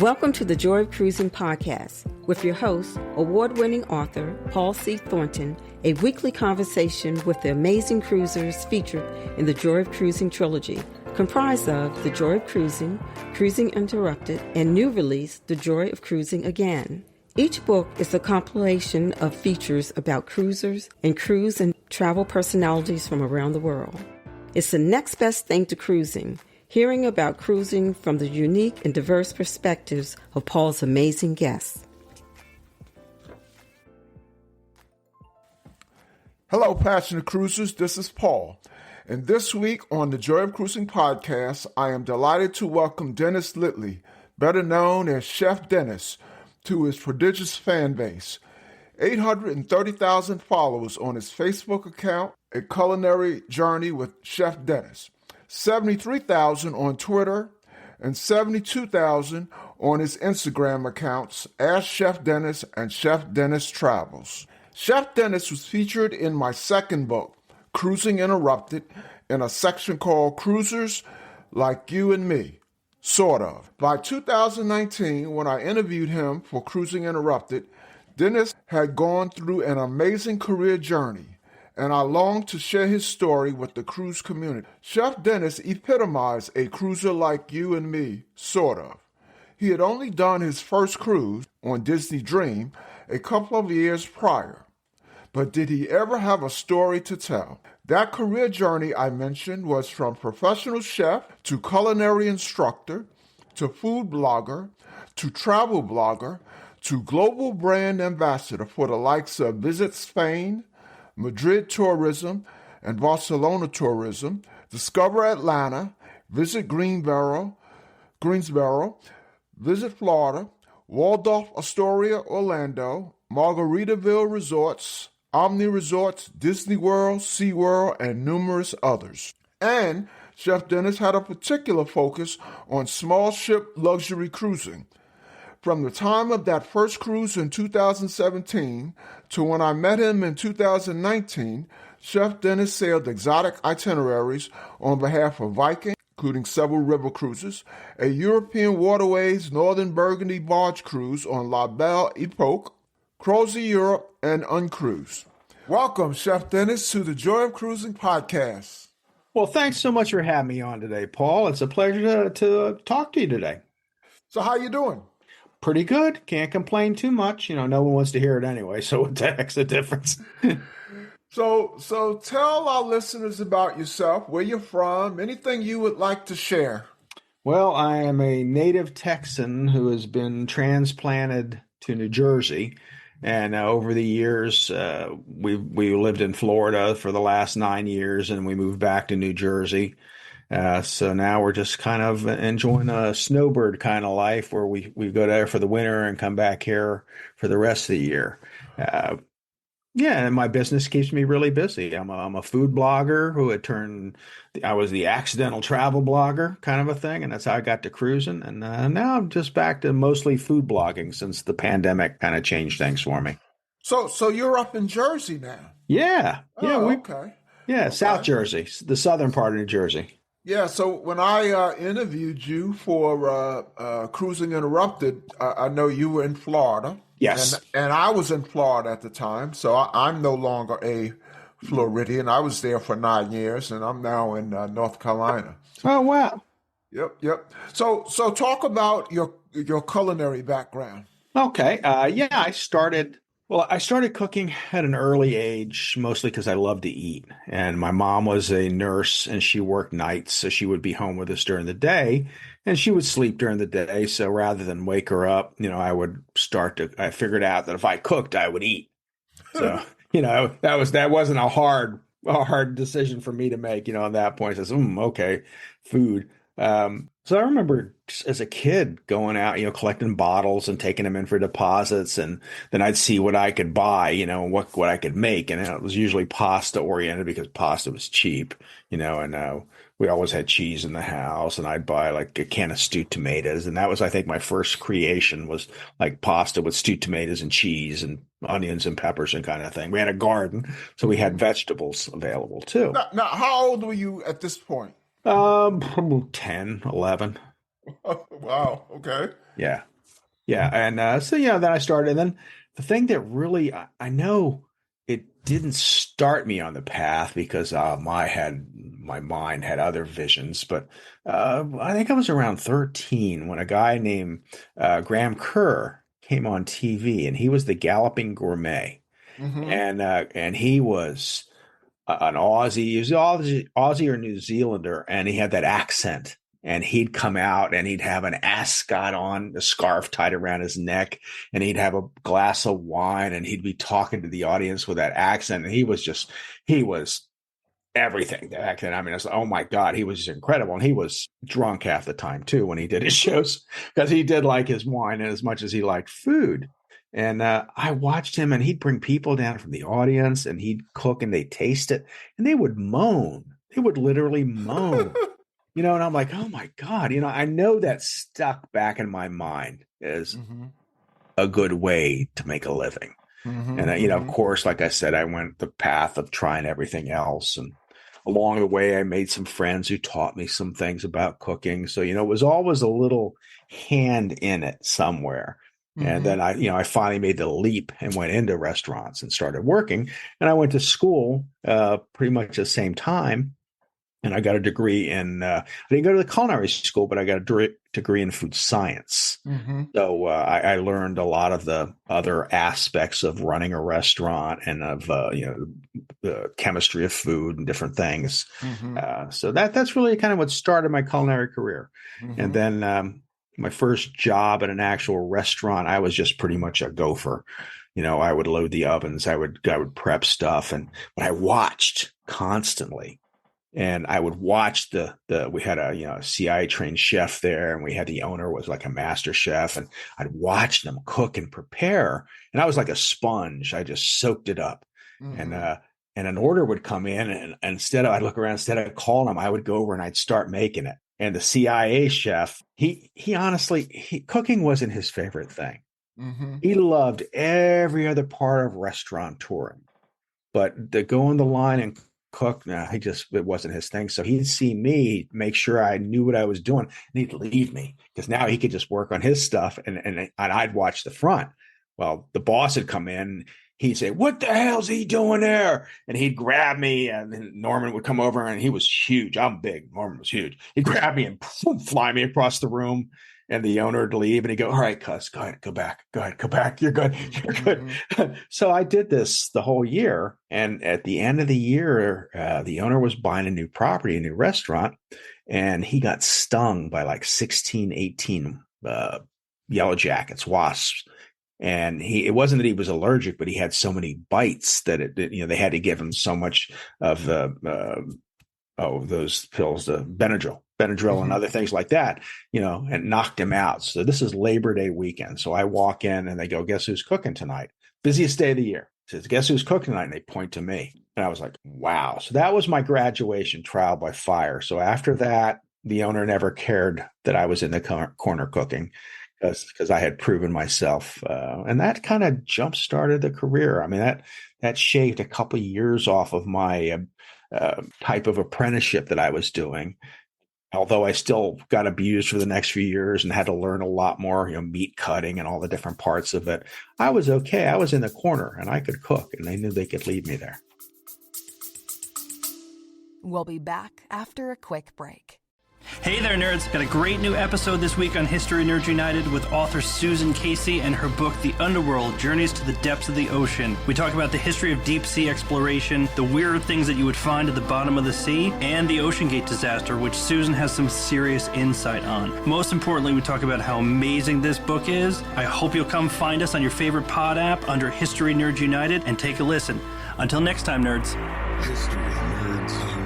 Welcome to the Joy of Cruising podcast with your host, award-winning author Paul C. Thornton, a weekly conversation with the amazing cruisers featured in the Joy of Cruising trilogy, comprised of The Joy of Cruising, Cruising Interrupted, and new release, The Joy of Cruising Again. Each book is a compilation of features about cruisers and cruise and travel personalities from around the world. It's the next best thing to cruising, hearing about cruising from the unique and diverse perspectives of Paul's amazing guests. Hello, passionate cruisers. This is Paul. And this week on the Joy of Cruising podcast, I am delighted to welcome Dennis Litley, better known as Chef Dennis, to his prodigious fan base. 830,000 followers on his Facebook account, A Culinary Journey with Chef Dennis. 73,000 on Twitter, and 72,000 on his Instagram accounts as Chef Dennis and Chef Dennis Travels. Chef Dennis was featured in my second book, Cruising Interrupted, in a section called Cruisers Like You and Me, sort of. By 2019, when I interviewed him for Cruising Interrupted, Dennis had gone through an amazing career journey, and I longed to share his story with the cruise community. Chef Dennis epitomized a cruiser like you and me, sort of. He had only done his first cruise on Disney Dream a couple of years prior. But did he ever have a story to tell? That career journey I mentioned was from professional chef to culinary instructor to food blogger to travel blogger to global brand ambassador for the likes of Visit Spain, Madrid Tourism, and Barcelona Tourism, Discover Atlanta, Visit Greensboro, Visit Florida, Waldorf Astoria Orlando, Margaritaville Resorts, Omni Resorts, Disneyworld, SeaWorld, and numerous others. And Chef Dennis had a particular focus on small ship luxury cruising. From the time of that first cruise in 2017 to when I met him in 2019, Chef Dennis sailed exotic itineraries on behalf of Viking, including several river cruises, a European Waterways Northern Burgundy barge cruise on La Belle Époque, CrosiEurope, and UnCruise. Welcome, Chef Dennis, to the Joy of Cruising podcast. Well, thanks so much for having me on today, Paul. It's a pleasure to talk to you today. So how you doing? Pretty good. Can't complain too much. You know, no one wants to hear it anyway, so what the heck's the difference? So tell our listeners about yourself, where you're from, anything you would like to share. Well, I am a native Texan who has been transplanted to New Jersey. And over the years, we lived in Florida for the last 9 years, and we moved back to New Jersey. So now we're just kind of enjoying a snowbird kind of life where we go there for the winter and come back here for the rest of the year. And my business keeps me really busy. I'm a food blogger who I was the accidental travel blogger kind of a thing. And that's how I got to cruising. And now I'm just back to mostly food blogging since the pandemic kind of changed things for me. So you're up in Jersey now? Yeah. Okay. Yeah. Okay. South Jersey, the southern part of New Jersey. Yeah, so when I interviewed you for Cruising Interrupted, I know you were in Florida. Yes. And I was in Florida at the time, so I'm no longer a Floridian. I was there for 9 years, and I'm now in North Carolina. Oh, wow. Yep. So talk about your culinary background. Okay. I started cooking at an early age, mostly because I love to eat. And my mom was a nurse and she worked nights, so she would be home with us during the day and she would sleep during the day. So rather than wake her up, I figured out that if I cooked, I would eat. So, that wasn't a hard decision for me to make, at that point. I says, okay, food. So I remember as a kid going out, collecting bottles and taking them in for deposits. And then I'd see what I could buy, what I could make. And it was usually pasta oriented because pasta was cheap, and we always had cheese in the house. And I'd buy like a can of stewed tomatoes. And that was, I think, my first creation was like pasta with stewed tomatoes and cheese and onions and peppers and kind of thing. We had a garden, so we had vegetables available too. Now how old were you at this point? 10, 11. Wow. Okay. Yeah. Yeah. And then I started. And then the thing that really, I know it didn't start me on the path because my mind had other visions. But I think I was around 13 when a guy named Graham Kerr came on TV, and he was the Galloping Gourmet. Mm-hmm. And he was an Aussie. He was Aussie or New Zealander, and he had that accent. And he'd come out and he'd have an ascot on, a scarf tied around his neck, and he'd have a glass of wine, and he'd be talking to the audience with that accent. And he was everything. The accent. I mean, it's like, oh my God, he was incredible. And he was drunk half the time too when he did his shows, because he did like his wine as much as he liked food. And I watched him, and he'd bring people down from the audience, and he'd cook, and they'd taste it, and they would moan. They would literally moan. And I'm like, oh my God, I know that stuck back in my mind as Mm-hmm. a good way to make a living. Mm-hmm. And, of Mm-hmm. course, like I said, I went the path of trying everything else. And along the way, I made some friends who taught me some things about cooking. So, it was always a little hand in it somewhere. And Mm-hmm. then I finally made the leap and went into restaurants and started working. And I went to school pretty much at the same time. And I got a degree in, I didn't go to the culinary school, but I got a degree in food science. Mm-hmm. So I learned a lot of the other aspects of running a restaurant and of, the chemistry of food and different things. Mm-hmm. So that's really kind of what started my culinary career. And Mm-hmm. then my first job at an actual restaurant, I was just pretty much a gopher. I would load the ovens, I would prep stuff, but I watched constantly. And I would watch we had a CIA trained chef there, and we had the owner was like a master chef, and I'd watch them cook and prepare. And I was like a sponge. I just soaked it up. Mm-hmm. And an order would come in, and I'd look around, instead of calling them, I would go over and I'd start making it. And the CIA chef, he honestly, cooking wasn't his favorite thing. Mm-hmm. He loved every other part of restaurant touring, but to go on the line and cook, it wasn't his thing. So he'd see me, make sure I knew what I was doing, and he'd leave me, because now he could just work on his stuff, and I'd watch the front. Well, the boss had come in. He'd say, "What the hell's he doing there?" And he'd grab me, and then Norman would come over, and he was huge. I'm big. Norman was huge. He'd grab me and fly me across the room. And the owner would leave, and he'd go, "All right, cuz, go ahead, go back. You're good. You're good." Mm-hmm. So I did this the whole year. And at the end of the year, the owner was buying a new property, a new restaurant, and he got stung by like 16, 18 yellow jackets, wasps. And it wasn't that he was allergic, but he had so many bites that they had to give him so much of the those pills, the Benadryl and Mm-hmm. other things like that, and knocked him out. So this is Labor Day weekend. So I walk in, and they go, "Guess who's cooking tonight? Busiest day of the year." Says, "Guess who's cooking tonight?" And they point to me. And I was like, wow. So that was my graduation, trial by fire. So after that, the owner never cared that I was in the corner cooking, because I had proven myself. And that kind of jump started the career. I mean, that shaved a couple of years off of my type of apprenticeship that I was doing. Although I still got abused for the next few years and had to learn a lot more, meat cutting and all the different parts of it, I was okay. I was in the corner, and I could cook, and they knew they could leave me there. We'll be back after a quick break. Hey there, nerds. Got a great new episode this week on History Nerds United with author Susan Casey and her book, The Underworld, Journeys to the Depths of the Ocean. We talk about the history of deep sea exploration, the weird things that you would find at the bottom of the sea, and the Ocean Gate disaster, which Susan has some serious insight on. Most importantly, we talk about how amazing this book is. I hope you'll come find us on your favorite pod app under History Nerds United and take a listen. Until next time, nerds. History Nerds United.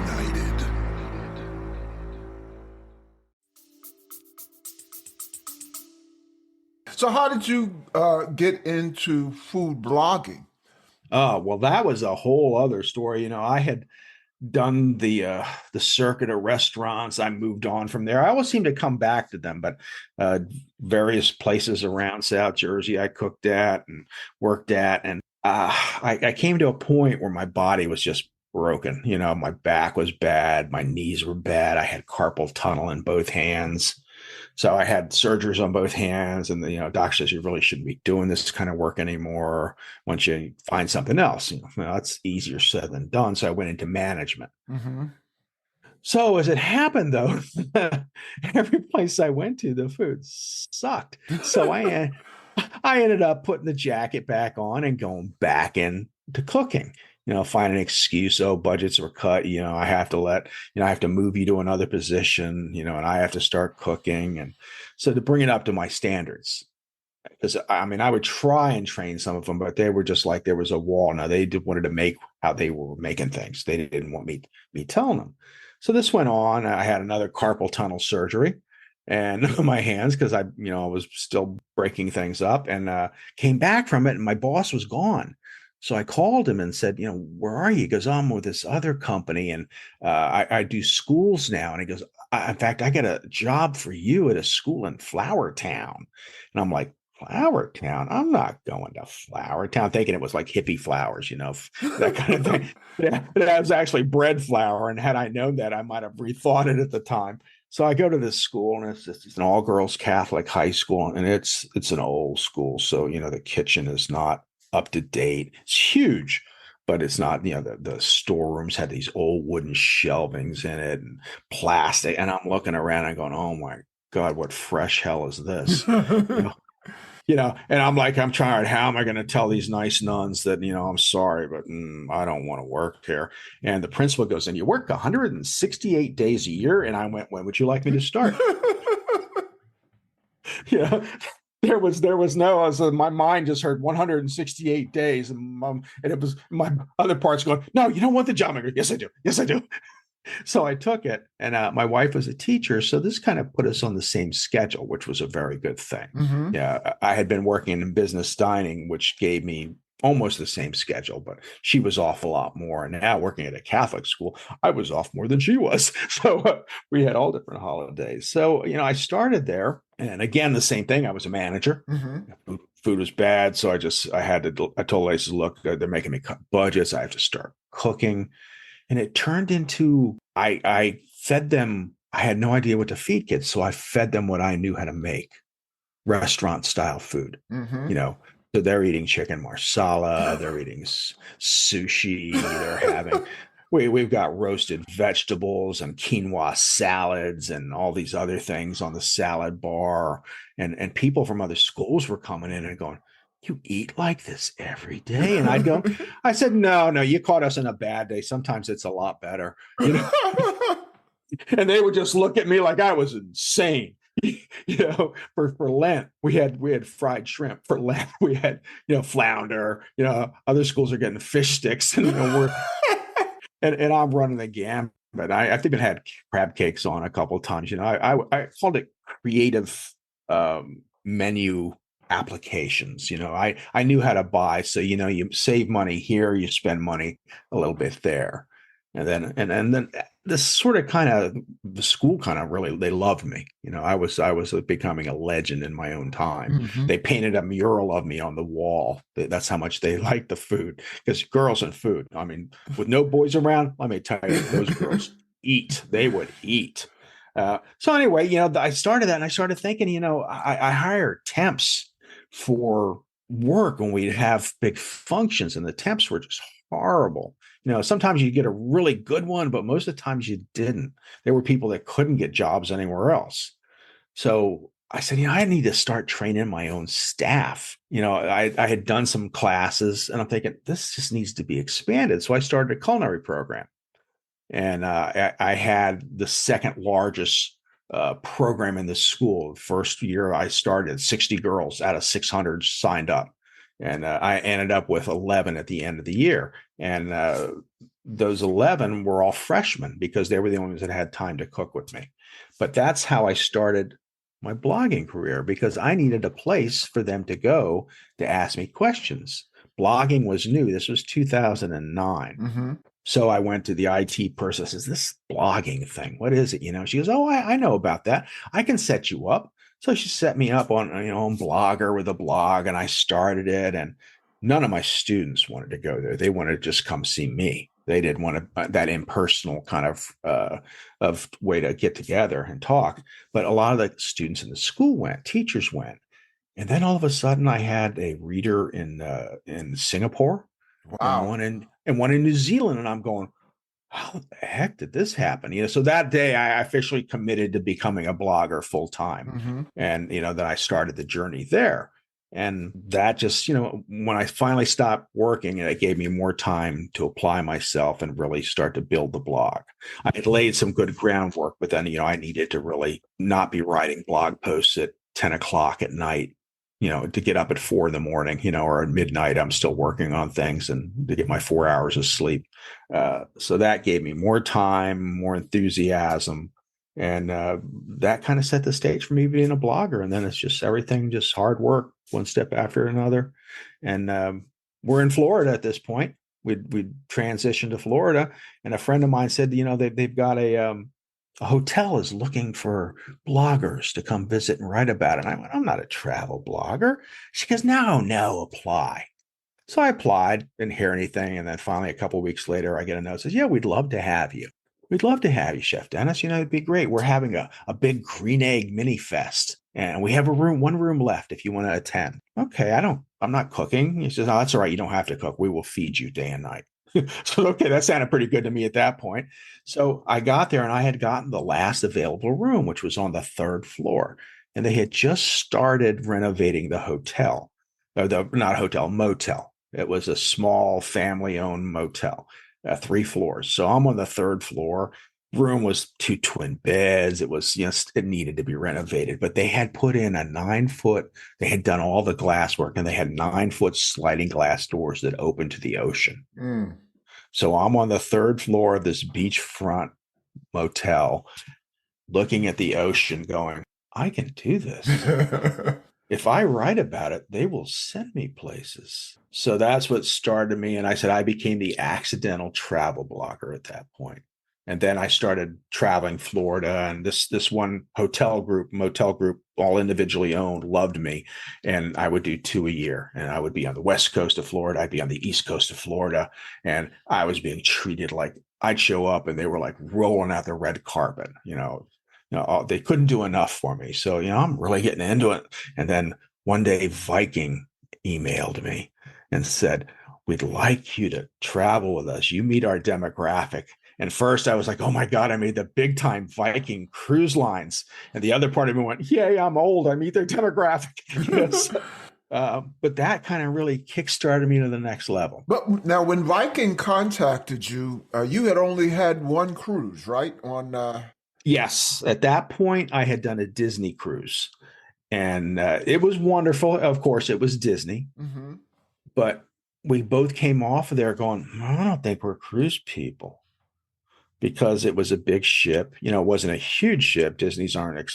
So how did you get into food blogging? Oh, well, that was a whole other story. I had done the circuit of restaurants. I moved on from there. I always seem to come back to them, but various places around South Jersey I cooked at and worked at. And I came to a point where my body was just broken. My back was bad. My knees were bad. I had carpal tunnel in both hands. So I had surgeries on both hands, and the doctor says you really shouldn't be doing this kind of work anymore. Once you find something else, that's easier said than done. So I went into management. Mm-hmm. So as it happened, though, every place I went to, the food sucked. So I ended up putting the jacket back on and going back into cooking. Find an excuse. Oh, budgets were cut. I have to I have to move you to another position, and I have to start cooking. And so to bring it up to my standards, because I would try and train some of them, but they were just like, there was a wall. Now they wanted to make how they were making things. They didn't want me telling them. So this went on. I had another carpal tunnel surgery and my hands, because I was still breaking things up, and came back from it, and my boss was gone. So I called him and said, where are you? He goes, I'm with this other company, and I do schools now. And he goes, in fact, I got a job for you at a school in Flower Town. And I'm like, Flower Town? I'm not going to Flower Town, thinking it was like hippie flowers, that kind of thing. Yeah, but it was actually bread flour. And had I known that, I might have rethought it at the time. So I go to this school, and it's an all-girls Catholic high school, and it's an old school. So, the kitchen is not up to date. It's huge, but it's not, the storerooms had these old wooden shelvings in it and plastic. And I'm looking around and going, oh my God, what fresh hell is this? And I'm trying, how am I going to tell these nice nuns that, I'm sorry, but I don't want to work here. And the principal goes, and you work 168 days a year. And I went, when would you like me to start? There was no, my mind just heard 168 days. And it was my other parts going, no, you don't want the job. I go, yes, I do. Yes, I do. So I took it, and my wife was a teacher. So this kind of put us on the same schedule, which was a very good thing. Mm-hmm. Yeah. I had been working in business dining, which gave me almost the same schedule, but she was off a lot more. And now working at a Catholic school, I was off more than she was. So we had all different holidays. So, I started there, and again, the same thing. I was a manager. Mm-hmm. Food was bad. So I told her, I said, look, they're making me cut budgets. I have to start cooking. And it turned into, I fed them. I had no idea what to feed kids. So I fed them what I knew how to make, restaurant style food. Mm-hmm. So they're eating chicken marsala, they're eating sushi, they're having, we've got roasted vegetables and quinoa salads and all these other things on the salad bar. And people from other schools were coming in and going, you eat like this every day? And I said, no, you caught us in a bad day. Sometimes it's a lot better. And they would just look at me like I was insane. For Lent, we had fried shrimp. For Lent, we had, flounder, other schools are getting fish sticks, and, and I'm running the gamut. But I think I had crab cakes on a couple of times. I called it creative menu applications. I knew how to buy. So, you save money here, you spend money a little bit there. And then this sort of the school really, they loved me. I was becoming a legend in my own time. Mm-hmm. They painted a mural of me on the wall. That's how much they liked the food, because girls and food. With no boys around, let me tell you, those girls eat. They would eat. So anyway, I started that, and I started thinking, I hired temps for work when we'd have big functions, and the temps were just horrible. Sometimes you get a really good one, but most of the times you didn't. There were people that couldn't get jobs anywhere else. So I said, I need to start training my own staff. I had done some classes, and I'm thinking this just needs to be expanded. So I started a culinary program, and I had the second largest program in the school. First year I started, 60 girls out of 600 signed up. And I ended up with 11 at the end of the year. And those 11 were all freshmen, because they were the only ones that had time to cook with me. But that's how I started my blogging career, because I needed a place for them to go to ask me questions. Blogging was new. This was 2009. Mm-hmm. So I went to the IT person. I says, this blogging thing, what is it? She goes, oh, I know about that. I can set you up. So she set me up on, on Blogger with a blog, and I started it. And none of my students wanted to go there. They wanted to just come see me. They didn't want that impersonal kind of way to get together and talk. But a lot of the students in the school went, teachers went. And then all of a sudden I had a reader in Singapore and Wow. one in New Zealand. And I'm going, how the heck did this happen? So that day I officially committed to becoming a blogger full time. Mm-hmm. And, then I started the journey there. And that just, when I finally stopped working, it gave me more time to apply myself and really start to build the blog. I had laid some good groundwork, but then, I needed to really not be writing blog posts at 10 o'clock at night, to get up at 4 a.m, or at midnight, I'm still working on things and to get my 4 hours of sleep. So that gave me more time, more enthusiasm. And that kind of set the stage for me being a blogger. And then it's just everything, just hard work, one step after another. And we're in Florida at this point. We'd transitioned to Florida. And a friend of mine said, they've got a hotel is looking for bloggers to come visit and write about it. And I went, I'm not a travel blogger. She goes, no, apply. So I applied, didn't hear anything. And then finally, a couple of weeks later, I get a note that says, yeah, we'd love to have you. We'd love to have you, Chef Dennis. It'd be great. We're having a big green egg mini fest. And we have one room left if you want to attend. Okay, I'm not cooking. He says, oh, that's all right. You don't have to cook. We will feed you day and night. So, okay, that sounded pretty good to me at that point. So I got there and I had gotten the last available room, which was on the 3rd floor. And they had just started renovating the hotel, motel. It was a small family-owned motel, 3 floors. So I'm on the 3rd floor. Room was 2 twin beds. It was, it needed to be renovated, but they had put in a 9-foot, they had done all the glass work and they had 9-foot sliding glass doors that opened to the ocean. Mm. So I'm on the 3rd floor of this beachfront motel, looking at the ocean going, I can do this. If I write about it, they will send me places. So that's what started me. And I said, I became the accidental travel blogger at that point. And then I started traveling Florida, and this one motel group, all individually owned, loved me. And I would do 2 a year, and I would be on the west coast of Florida. I'd be on the east coast of Florida. And I was being treated like I'd show up and they were like rolling out the red carpet, they couldn't do enough for me. So, I'm really getting into it. And then one day Viking emailed me and said, we'd like you to travel with us. You meet our demographic. And first I was like, oh my God, I made the big time Viking cruise lines. And the other part of me went, yay, I'm old. I meet their demographic. Yes. But that kind of really kickstarted me to the next level. But now when Viking contacted you, you had only had one cruise, right? Yes. At that point, I had done a Disney cruise. And it was wonderful. Of course, it was Disney. Mm-hmm. But we both came off of there going, I don't think we're cruise people. Because it was a big ship, it wasn't a huge ship. Disney's aren't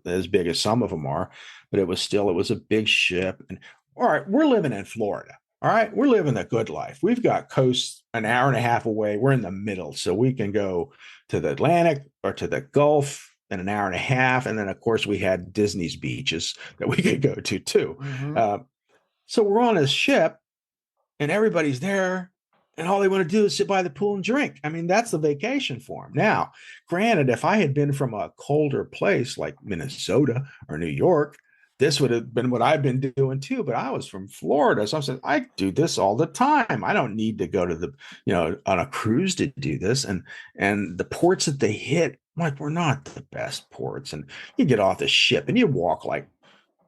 as big as some of them are, but it was a big ship. And all right, we're living in Florida. All right, we're living the good life. We've got coast an hour and a half away. We're in the middle, so we can go to the Atlantic or to the Gulf in an hour and a half. And then, of course, we had Disney's beaches that we could go to too. Mm-hmm. So we're on this ship, and everybody's there. And all they want to do is sit by the pool and drink. I mean, that's the vacation for them. Now, granted, if I had been from a colder place like Minnesota or New York, this would have been what I've been doing too. But I was from Florida. So I said, I do this all the time. I don't need to go to on a cruise to do this. And the ports that they hit, we're not the best ports. And you get off the ship and you walk like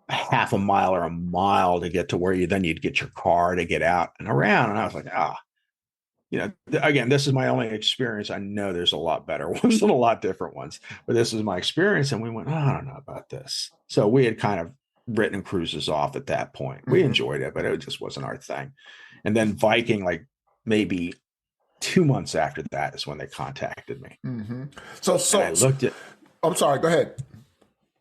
a half a mile or a mile to get to where you'd get your car to get out and around. And I was like, again, this is my only experience. I know there's a lot better ones and a lot different ones, but this is my experience. And we went, I don't know about this. So we had kind of written cruises off at that point. We enjoyed it, but it just wasn't our thing. And then Viking, like maybe 2 months after that is when they contacted me. Mm-hmm. So I looked at. I'm sorry. Go ahead.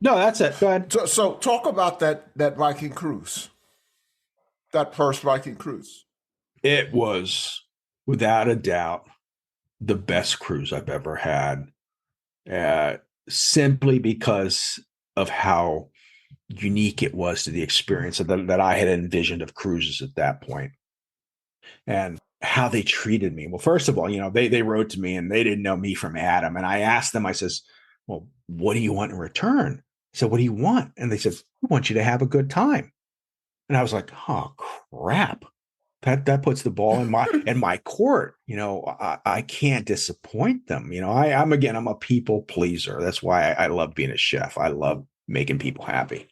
No, that's it. Go ahead. So talk about that Viking cruise, that first Viking cruise. It was, without a doubt, the best cruise I've ever had, simply because of how unique it was to the experience that I had envisioned of cruises at that point. And how they treated me. Well, first of all, they wrote to me and they didn't know me from Adam. And I asked them, I says, well, what do you want in return? I said, what do you want? And they said, we want you to have a good time. And I was like, oh crap. That puts the ball in my court. I can't disappoint them. I'm a people pleaser. That's why I love being a chef. I love making people happy.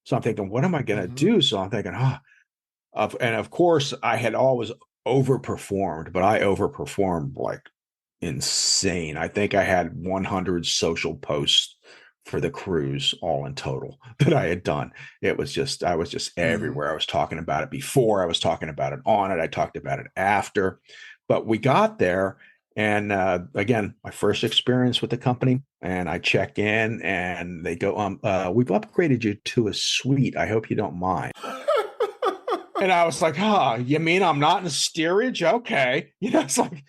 So I'm thinking, what am I going to do? So I'm thinking, and of course I had always overperformed, but I overperformed like insane. I think I had 100 social posts for the cruise all in total that I had done. I was just everywhere. I was talking about it before, I was talking about it on it, I talked about it after. But we got there, and again, my first experience with the company, and I check in and they go, we've upgraded you to a suite, I hope you don't mind. And I was like, you mean I'm not in a steerage? Okay. It's like,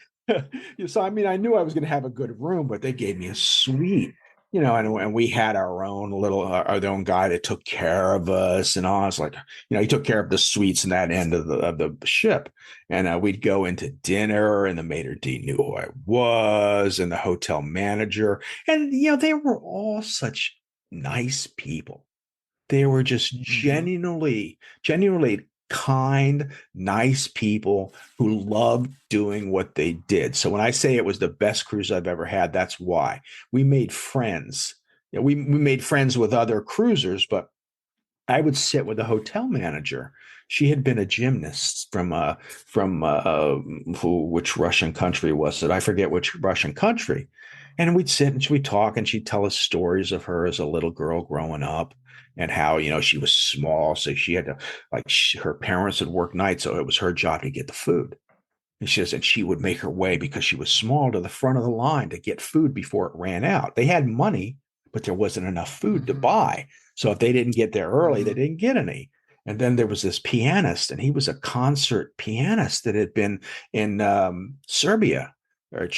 so I mean, I knew I was going to have a good room, but they gave me a suite, and we had our own our own guy that took care of us and all. I was like, he took care of the suites in that end of the ship. And we'd go into dinner, and the maitre d' knew who I was, and the hotel manager. And, they were all such nice people. They were just genuinely kind, nice people who loved doing what they did. So when I say it was the best cruise I've ever had, that's why. We made friends. We made friends with other cruisers, but I would sit with the hotel manager. She had been a gymnast from which Russian country was it? I forget which Russian country. And we'd sit and we'd talk, and she'd tell us stories of her as a little girl growing up, and how, she was small. So she had to, her parents would work nights. So it was her job to get the food. And she said she would make her way, because she was small, to the front of the line to get food before it ran out. They had money, but there wasn't enough food to buy. So if they didn't get there early, they didn't get any. And then there was this pianist, and he was a concert pianist that had been in Serbia or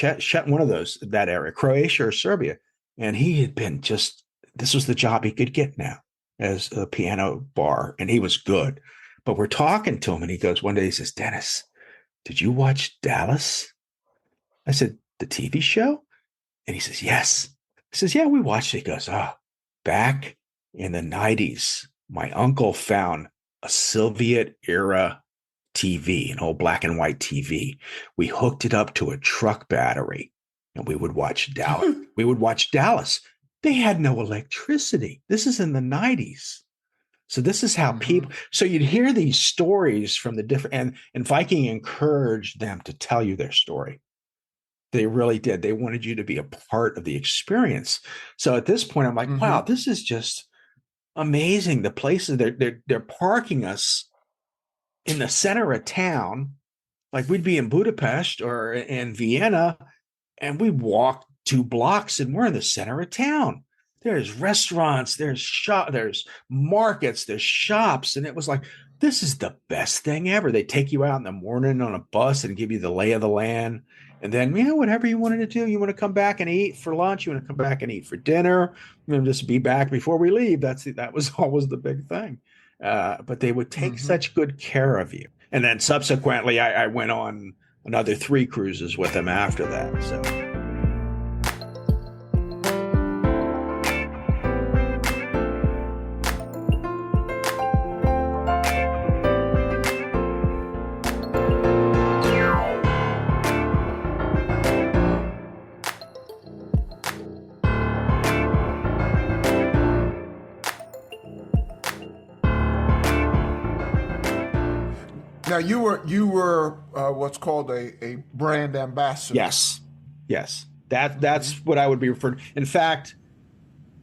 one of those, that area, Croatia or Serbia. And he had been this was the job he could get now, as a piano bar, and he was good. But we're talking to him, and he goes, one day he says, Dennis, did you watch Dallas? I said, the TV show? And he says, yes. He says, yeah, we watched it. He goes, back in the 90s, my uncle found a Soviet era TV, an old black and white TV. We hooked it up to a truck battery, and we would watch Dallas. They had no electricity. This is in the 90s. So this is how people, so you'd hear these stories from the different, and Viking encouraged them to tell you their story. They really did. They wanted you to be a part of the experience. So at this point, I'm like, wow, this is just amazing. The places they're parking us in the center of town. Like we'd be in Budapest or in Vienna, and we walk 2 blocks and we're in the center of town. There's restaurants, there's markets, there's shops. And it was like, this is the best thing ever. They take you out in the morning on a bus and give you the lay of the land. And then, whatever you wanted to do, you want to come back and eat for lunch, you want to come back and eat for dinner, just be back before we leave. That was always the big thing. But they would take such good care of you. And then subsequently, I went on another 3 cruises with them after that. So. Now you were what's called a brand ambassador. Yes. That's what I would be referred to. In fact,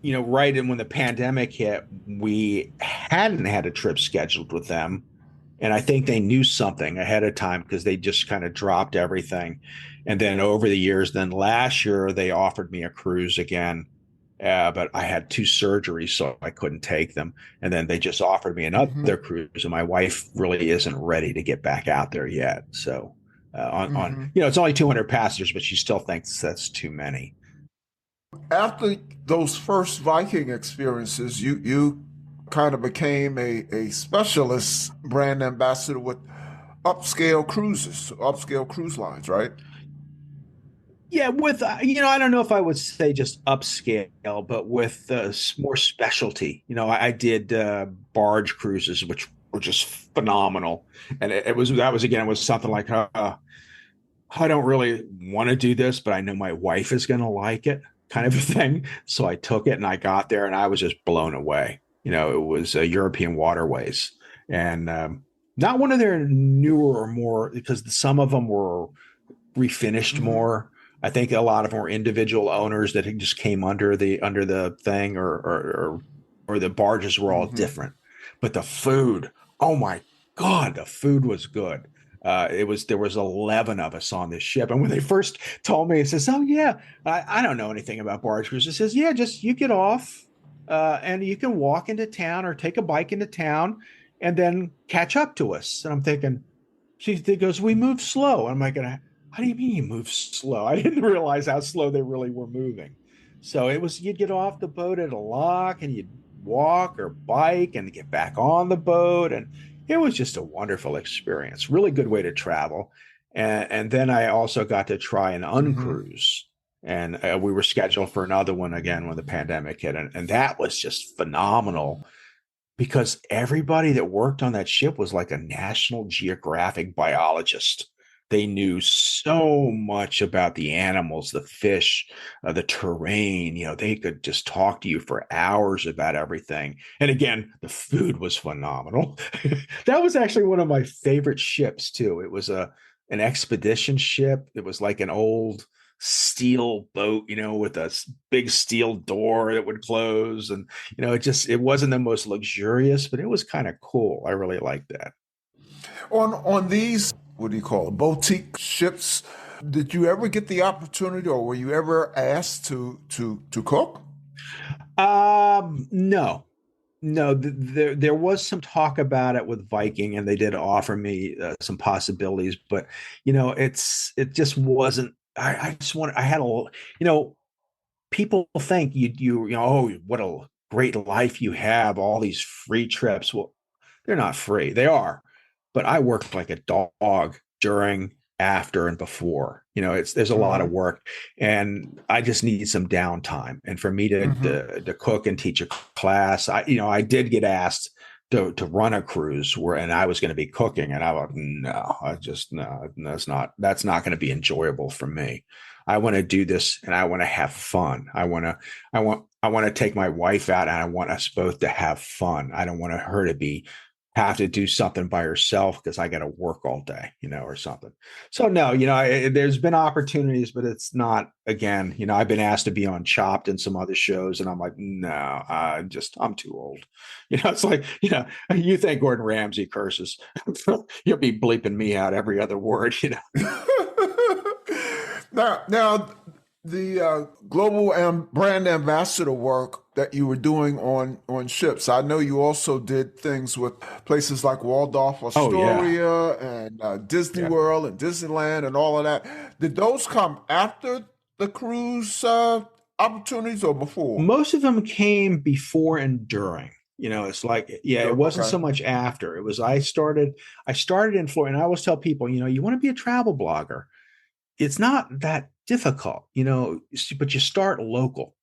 right in when the pandemic hit, we hadn't had a trip scheduled with them, and I think they knew something ahead of time because they just kind of dropped everything. And then over the years, then last year they offered me a cruise again. But I had 2 surgeries, so I couldn't take them. And then they just offered me another cruise, and my wife really isn't ready to get back out there yet. So it's only 200 passengers, but she still thinks that's too many. After those first Viking experiences, you kind of became a specialist brand ambassador with upscale cruises, upscale cruise lines, right? Yeah, with I don't know if I would say just upscale, but with more specialty. I did barge cruises, which were just phenomenal, and it was something like, I don't really want to do this, but I know my wife is going to like it, kind of a thing. So I took it, and I got there, and I was just blown away. It was European Waterways, and not one of their newer or more, because some of them were refinished more. I think a lot of them were individual owners that just came under the thing, or the barges were all different. But the food, oh my God, the food was good. There was 11 of us on this ship, and when they first told me, it says, "Oh yeah, I don't know anything about barge cruises." It says, "Yeah, just you get off, and you can walk into town or take a bike into town, and then catch up to us." And I'm thinking, she goes, "We move slow." I'm like, "How do you mean you move slow?" I didn't realize how slow they really were moving. So you'd get off the boat at a lock, and you'd walk or bike and get back on the boat. And it was just a wonderful experience. Really good way to travel. And then I also got to try an UnCruise. And we were scheduled for another one again when the pandemic hit. And that was just phenomenal, because everybody that worked on that ship was like a National Geographic biologist. They knew so much about the animals, the fish, the terrain. They could just talk to you for hours about everything. And again, the food was phenomenal. That was actually one of my favorite ships too. It was an expedition ship. It was like an old steel boat, with a big steel door that would close. And, it wasn't the most luxurious, but it was kind of cool. I really liked that. On these, what do you call it, boutique ships, did you ever get the opportunity, or were you ever asked to cook? No. There was some talk about it with Viking, and they did offer me some possibilities, but it just wasn't. I just wanted. I had people think oh, what a great life you have, all these free trips. Well, they're not free. They are, but I worked like a dog during, after, and before. There's a lot of work, and I just need some downtime. And for me to cook and teach a class, I did get asked to run a cruise and I was going to be cooking, and I was no, that's not going to be enjoyable for me. I want to do this, and I want to have fun. I want to take my wife out, and I want us both to have fun. I don't want her to have to do something by herself because I got to work all day, or something. So no, there's been opportunities, but it's not, again, I've been asked to be on Chopped and some other shows, and I'm like, no, I'm too old. It's like, you think Gordon Ramsay curses, you'll be bleeping me out every other word, Now, the global brand ambassador work that you were doing on ships, I know you also did things with places like Waldorf Astoria and Disneyworld and Disneyland and all of that. Did those come after the cruise opportunities or before? Most of them came before and during. It's like, it wasn't so much after. It was I started in Florida, and I always tell people, you want to be a travel blogger. It's not that difficult, but you start local.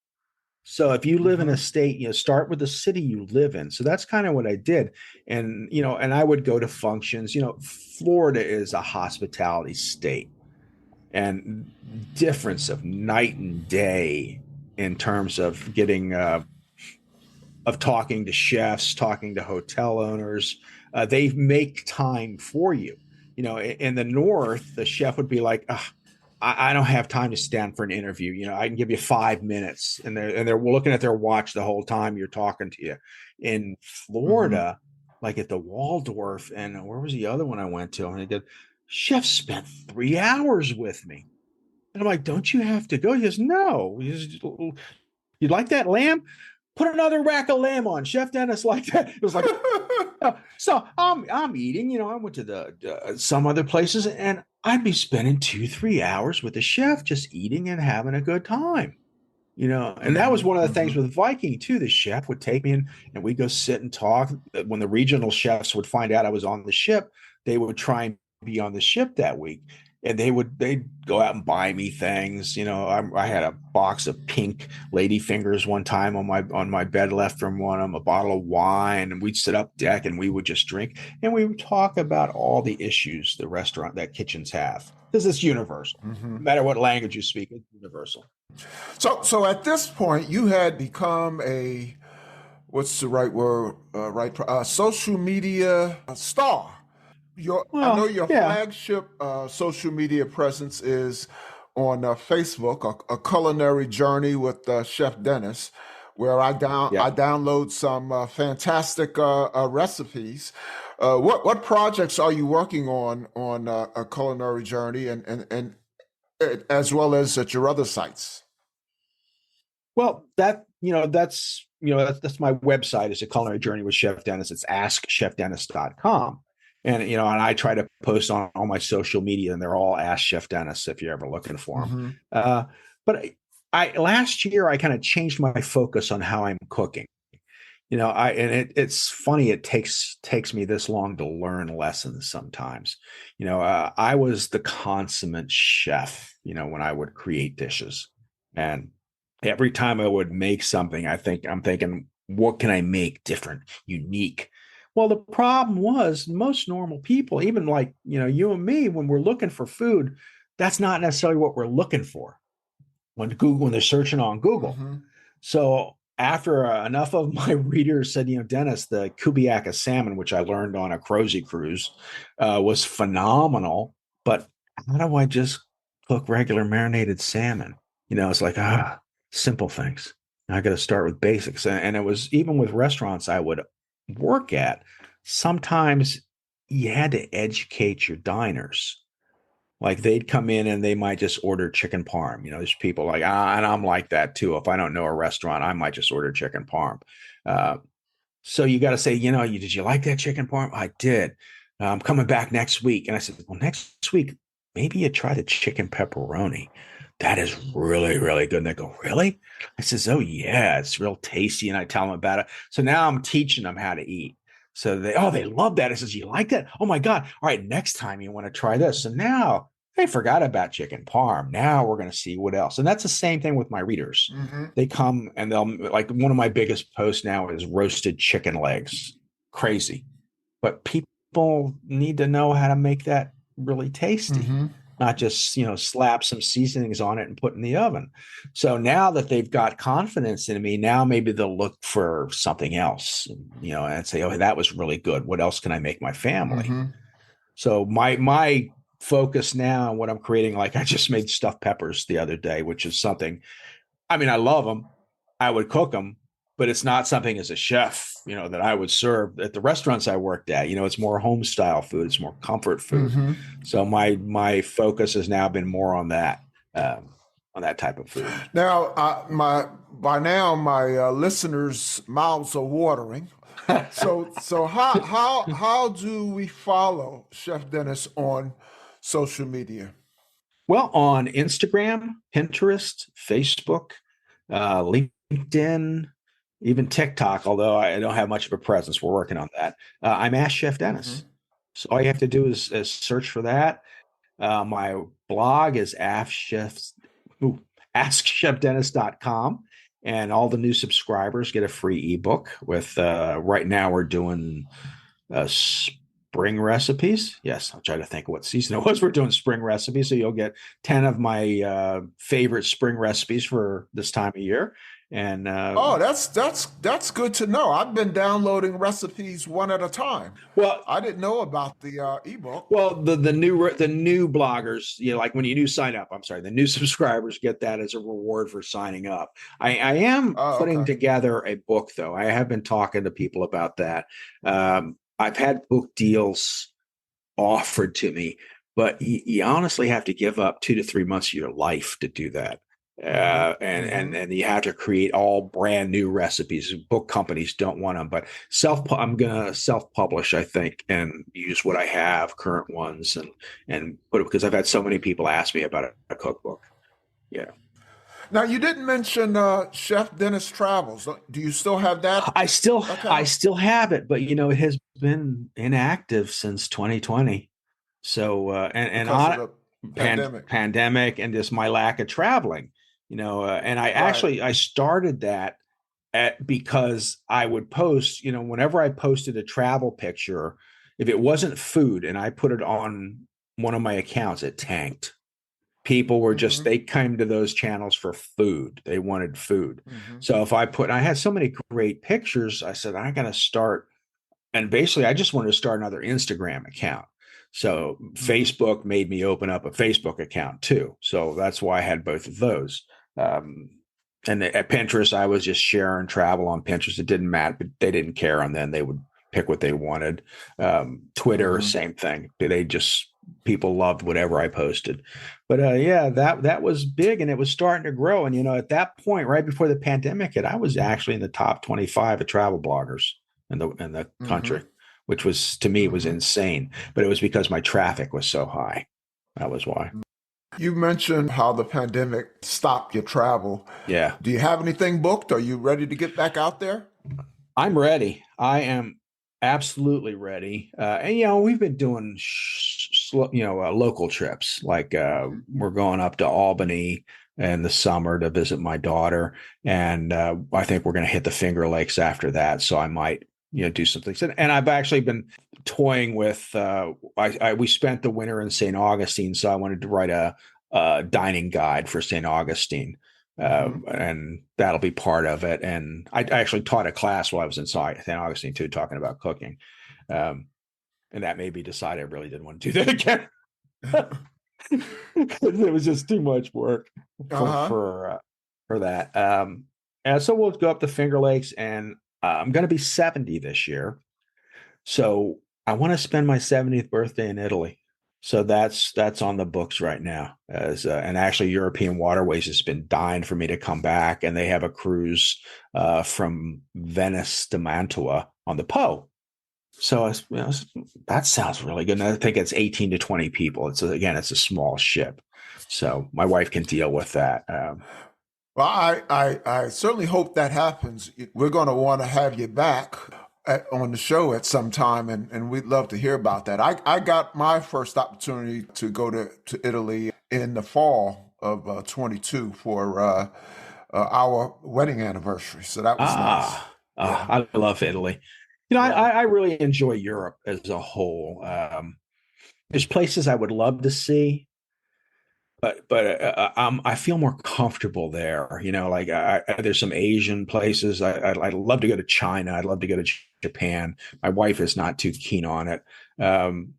So if you live in a state, start with the city you live in. So that's kind of what I did. And, and I would go to functions. Florida is a hospitality state, and difference of night and day in terms of getting, of talking to chefs, talking to hotel owners. They make time for you. In the North, the chef would be like, I don't have time to stand for an interview. I can give you 5 minutes, and they're looking at their watch the whole time you're talking to you. In Florida, like at the Waldorf, and where was the other one I went to? And they did, chef spent 3 hours with me. And I'm like, don't you have to go? He goes, no. You'd like that lamb? Put another rack of lamb on. Chef Dennis like that. It was like, so I'm eating, I went to the some other places, and I'd be spending 2-3 hours with the chef just eating and having a good time, and that was one of the things with Viking too. The chef would take me in, and we'd go sit and talk. When the regional chefs would find out I was on the ship, they would try and be on the ship that week. And they'd go out and buy me things. I had a box of pink lady fingers one time on my bed left from one of them, a bottle of wine, and we'd sit up deck and we would just drink and we would talk about all the issues that kitchens have. Because it's universal. No matter what language you speak, it's universal. So at this point, you had become what's the right word? Social media star. I know your flagship social media presence is on Facebook, a culinary journey with Chef Dennis, where I download some fantastic recipes. What projects are you working on a culinary journey and as well as at your other sites? Well, that's my website is a culinary journey with Chef Dennis. It's askchefdennis.com. And, and I try to post on all my social media and they're all Ask Chef Dennis if you're ever looking for them. But last year I kind of changed my focus on how I'm cooking. It's funny. It takes me this long to learn lessons sometimes. I was the consummate chef, when I would create dishes, and every time I would make something, I'm thinking, what can I make different, unique? Well, the problem was most normal people, even like, you and me, when we're looking for food, that's not necessarily what we're looking for when they're searching on Google. So after enough of my readers said, Dennis, the Kubiaka salmon, which I learned on a CrosiEurope, was phenomenal, but how do I just cook regular marinated salmon? It's like, simple things. I got to start with basics. And it was even with restaurants I would work at, sometimes you had to educate your diners. Like they'd come in and they might just order chicken parm. There's people like, and I'm like that too. If I don't know a restaurant, I might just order chicken parm. So you got to say, did you like that chicken parm? I did. I'm coming back next week. And I said, well, next week, maybe you try the chicken pepperoni. That is really, really good. And they go, really? I says, oh yeah, it's real tasty. And I tell them about it. So now I'm teaching them how to eat. So they love that. I says, you like that? Oh my God. All right, next time you want to try this. So now they forgot about chicken parm. Now we're going to see what else. And that's the same thing with my readers. They come and they'll, like, one of my biggest posts now is roasted chicken legs. Crazy. But people need to know how to make that really tasty. Not just, slap some seasonings on it and put in the oven. So now that they've got confidence in me, now maybe they'll look for something else, and say, oh, that was really good. What else can I make my family? So my focus now and what I'm creating, like I just made stuffed peppers the other day, which is something, I love them. I would cook them, but it's not something as a chef, that I would serve at the restaurants I worked at. It's more home style food. It's more comfort food. So my focus has now been more on that type of food. Now, by now my listeners' mouths are watering. So how do we follow Chef Dennis on social media? Well, on Instagram, Pinterest, Facebook, LinkedIn, even TikTok, although I don't have much of a presence. We're working on that. I'm Ask Chef Dennis. So all you have to do is search for that. My blog is askchefdennis.com. And all the new subscribers get a free ebook with, right now we're doing spring recipes. Yes, I'll try to think of what season it was. We're doing spring recipes. So you'll get 10 of my favorite spring recipes for this time of year. And that's good to know. I've been downloading recipes one at a time. Well, I didn't know about the ebook. Well, the new bloggers, like when you new sign up, the new subscribers get that as a reward for signing up. I am putting together a book, though. I have been talking to people about that. I've had book deals offered to me, but you honestly have to give up 2 to 3 months of your life to do that. And you have to create all brand new recipes. Book companies don't want them, but I'm going to self-publish, I think, and use what I have, current ones, and put it, because I've had so many people ask me about a cookbook. Yeah. Now, you didn't mention Chef Dennis Travels. Do you still have that? I still have it, but it has been inactive since 2020. So because of the pandemic. pandemic and just my lack of traveling, and Right. I started that because I would post, whenever I posted a travel picture, if it wasn't food and I put it on one of my accounts, it tanked. People were just, Hmm. they came to those channels for food. They wanted food. Hmm. So if I had so many great pictures, I said, I got to start. And basically, I just wanted to start another Instagram account. So Hmm. Facebook made me open up a Facebook account too. So that's why I had both of those. Um, and at Pinterest, I was just sharing travel on Pinterest. It didn't matter, but they didn't care. And then they would pick what they wanted. Twitter, Hmm. same thing. They just, people loved whatever I posted. But yeah, that was big, and it was starting to grow. And at that point, right before the pandemic hit, I was actually in the top 25 of travel bloggers in the Hmm. country, which was, to me, was Hmm. insane. But it was because my traffic was so high. That was why. You mentioned how the pandemic stopped your travel. Yeah, Do you have anything booked? Are you ready to get back out there? I'm ready. I am absolutely ready. And we've been doing local trips. Like we're going up to Albany in the summer to visit my daughter, and I think we're going to hit the Finger Lakes after that. So I might do some things. And I've actually been toying with. We spent the winter in St. Augustine, so I wanted to write a dining guide for St. Augustine. Hmm. And that'll be part of it. And I actually taught a class while I was in St. Augustine too, talking about cooking. Um, and that made me decide I really didn't want to do that again. It was just too much work for Uh-huh. that. And so we'll go up to Finger Lakes, and I'm going to be 70 this year. So I want to spend my 70th birthday in Italy. So that's on the books right now. And actually, European Waterways has been dying for me to come back, and they have a cruise from Venice to Mantua on the Po. So that sounds really good. And I think it's 18 to 20 people. It's a small ship, so my wife can deal with that. Well, I certainly hope that happens. We're going to want to have you back on the show at some time, and we'd love to hear about that. I got my first opportunity to go to Italy in the fall of 22 for our wedding anniversary. So that was nice. Yeah. I love Italy. Yeah. I really enjoy Europe as a whole. There's places I would love to see, but I feel more comfortable there. Like there's some Asian places. I'd love to go to China. I'd love to go to Japan. My wife is not too keen on it. Um,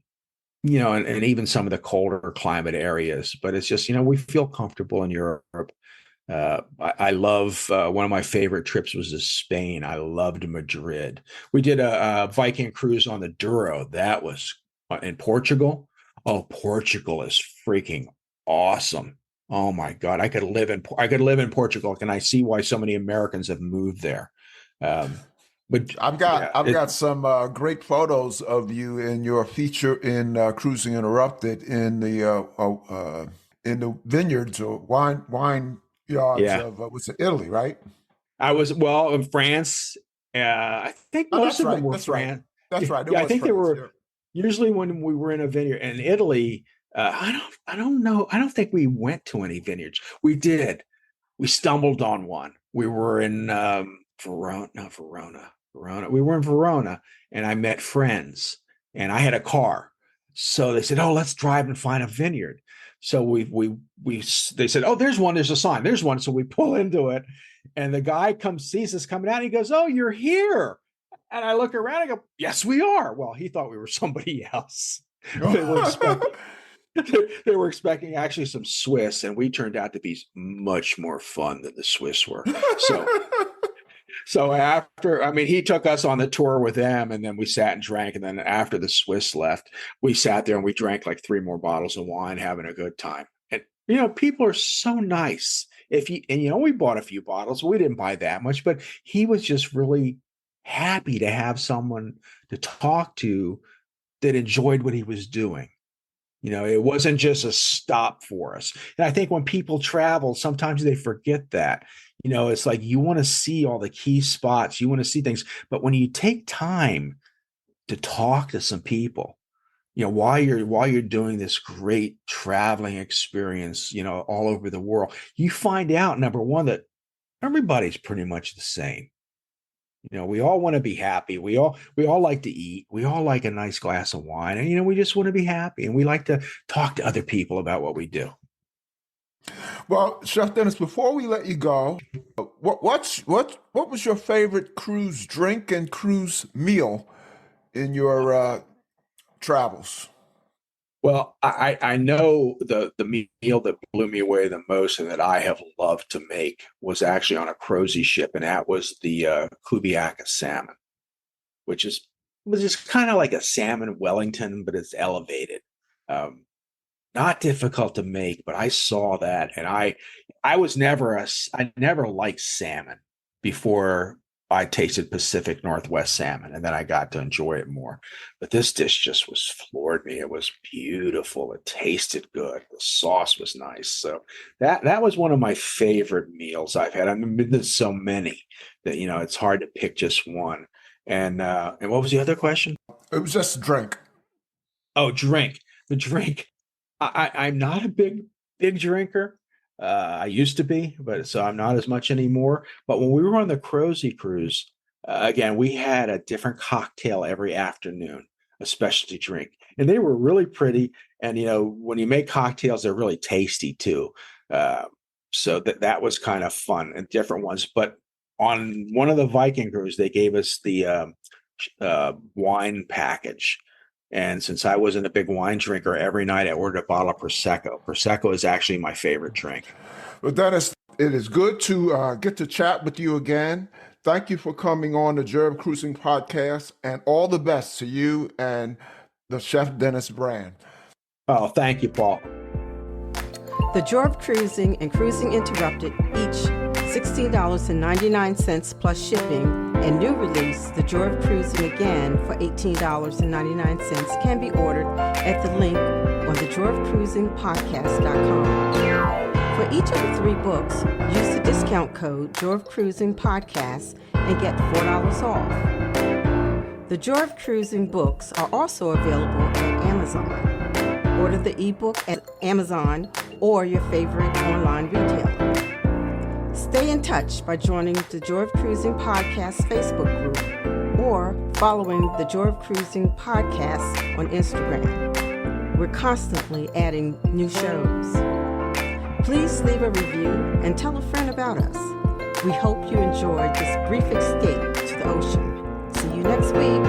and even some of the colder climate areas. But it's just, we feel comfortable in Europe. I love one of my favorite trips was to Spain. I loved Madrid. We did a Viking cruise on the Douro. That was in Portugal. Oh, Portugal is freaking awesome. Oh my God, I could live in Portugal. Can I see why so many Americans have moved there? Um, but yeah, I've got some great photos of you in your feature in Cruising Interrupted in the vineyards or wine yards yeah. of what's it, Italy, right? I was in France. I think Oh, most that's of them right. were That's right. France. That's Yeah, right. It yeah, I was think they France. were Yeah. usually when we were in a vineyard. In Italy, I don't know. I don't think we went to any vineyards. We did. We stumbled on one. We were in Verona, no, Verona. We were in Verona, and I met friends, and I had a car. So they said, "Oh, let's drive and find a vineyard." So we they said, "Oh, there's one. There's a sign. There's one." So we pull into it, and the guy sees us coming out. And he goes, "Oh, you're here." And I look around and go, "Yes, we are." Well, he thought we were somebody else. They were expecting they were expecting actually some Swiss, and we turned out to be much more fun than the Swiss were. So after, I mean, he took us on the tour with them, and then we sat and drank. And then after the Swiss left, we sat there and we drank like 3 more bottles of wine, having a good time. And people are so nice. We bought a few bottles. We didn't buy that much, but he was just really happy to have someone to talk to that enjoyed what he was doing. It wasn't just a stop for us. And I think when people travel, sometimes they forget that. It's like you want to see all the key spots, you want to see things. But when you take time to talk to some people, while you're doing this great traveling experience, all over the world, you find out, number one, that everybody's pretty much the same. We all want to be happy. We all like to eat. We all like a nice glass of wine, and we just want to be happy, and we like to talk to other people about what we do. Well, Chef Dennis, before we let you go, what was your favorite cruise drink and cruise meal in your travels? Well, I know the meal that blew me away the most and that I have loved to make was actually on a CrosiEurope ship, and that was the Kubiaka salmon, which was just kind of like a salmon Wellington, but it's elevated. Not difficult to make, but I saw that, and I never liked salmon before I tasted Pacific Northwest salmon, and then I got to enjoy it more. But this dish just floored me. It was beautiful. It tasted good. The sauce was nice. So that was one of my favorite meals I've had. I've been to so many that it's hard to pick just one. And what was the other question? It was just a drink. Oh, drink. The drink. I'm not a big drinker. I used to be, so I'm not as much anymore. But when we were on the CrosiEurope cruise, again, we had a different cocktail every afternoon, a specialty drink, and they were really pretty. And when you make cocktails, they're really tasty too. So that was kind of fun and different ones. But on one of the Viking cruises, they gave us the wine package. And since I wasn't a big wine drinker, every night I ordered a bottle of Prosecco. Prosecco is actually my favorite drink. Well, Dennis, it is good to get to chat with you again. Thank you for coming on the Joy Cruising podcast, and all the best to you and the Chef Dennis brand. Oh, thank you, Paul. The Joy of Cruising and Cruising Interrupted, each $16.99 plus shipping, and new release, The Joy of Cruising Again, for $18.99 can be ordered at the link on thejoyofcruisingpodcast.com. For each of the 3 books, use the discount code Joy of Cruising Podcast and get $4 off. The Joy of Cruising books are also available at Amazon. Order the ebook at Amazon or your favorite online retailer. Stay in touch by joining the Joy of Cruising Podcast Facebook group or following the Joy of Cruising Podcast on Instagram. We're constantly adding new shows. Please leave a review and tell a friend about us. We hope you enjoyed this brief escape to the ocean. See you next week.